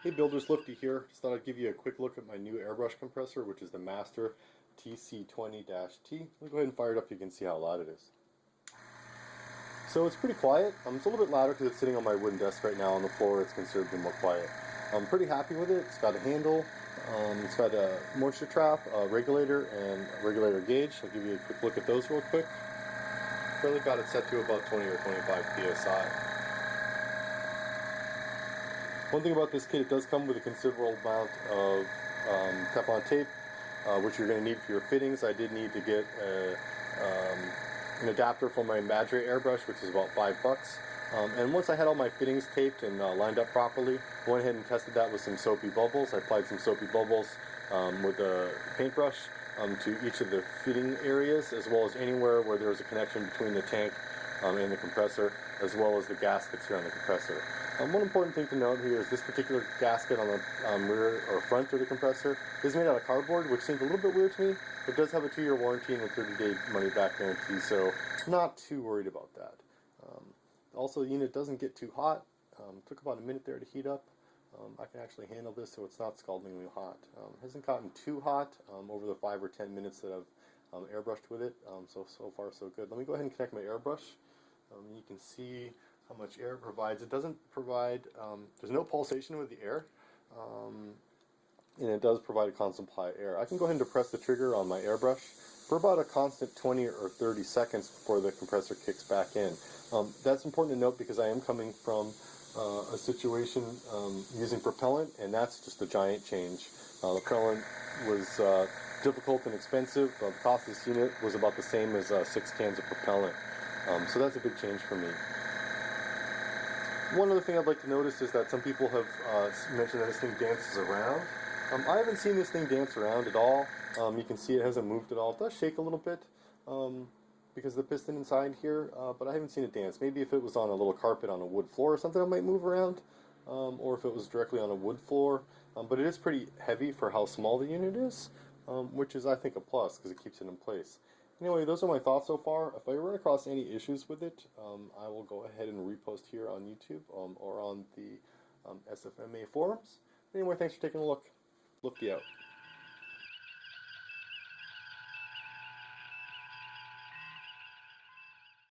Hey builders, Lufty here. Just thought I'd give you a quick look at my new airbrush compressor, which is the Master TC20-T. Let me go ahead and fire it up, you can see how loud it is. So it's pretty quiet. It's a little bit louder because it's sitting on my wooden desk right now on the floor. It's considerably more quiet. I'm pretty happy with it. It's got a handle, it's got a moisture trap, a regulator, and a regulator gauge. I'll give you a quick look at those real quick. Currently got it set to about 20 or 25 psi. One thing about this kit, it does come with a considerable amount of Teflon tape, which you're going to need for your fittings. I did need to get an adapter for my Madre airbrush, which is about $5. And once I had all my fittings taped and lined up properly, I went ahead and tested that with some soapy bubbles. I applied some soapy bubbles with a paintbrush to each of the fitting areas, as well as anywhere where there was a connection between the tank and the compressor, as well as the gaskets here on the compressor. One important thing to note here is this particular gasket on the rear or front of the compressor is made out of cardboard, which seems a little bit weird to me. It does have a 2-year warranty and a 30-day money-back guarantee, so not too worried about that. Also, the unit doesn't get too hot. Took about a minute there to heat up. I can actually handle this so it's not scaldingly hot. It hasn't gotten too hot over the 5 or 10 minutes that I've airbrushed with it, so far so good. Let me go ahead and connect my airbrush. You can see how much air it provides. It doesn't provide, there's no pulsation with the air, and it does provide a constant supply of air. I can go ahead and depress the trigger on my airbrush for about a constant 20 or 30 seconds before the compressor kicks back in. That's important to note because I am coming from a situation using propellant, and that's just a giant change. The propellant was difficult and expensive. The cost of this unit was about the same as 6 cans of propellant. So that's a big change for me. One other thing I'd like to notice is that some people have mentioned that this thing dances around. I haven't seen this thing dance around at all. You can see it hasn't moved at all. It does shake a little bit because of the piston inside here, but I haven't seen it dance. Maybe if it was on a little carpet on a wood floor or something, it might move around, or if it was directly on a wood floor. But it is pretty heavy for how small the unit is, which is, I think, a plus because it keeps it in place. Anyway, those are my thoughts so far. If I run across any issues with it, I will go ahead and repost here on YouTube or on the SFMA forums. Anyway, thanks for taking a look. Lufty out.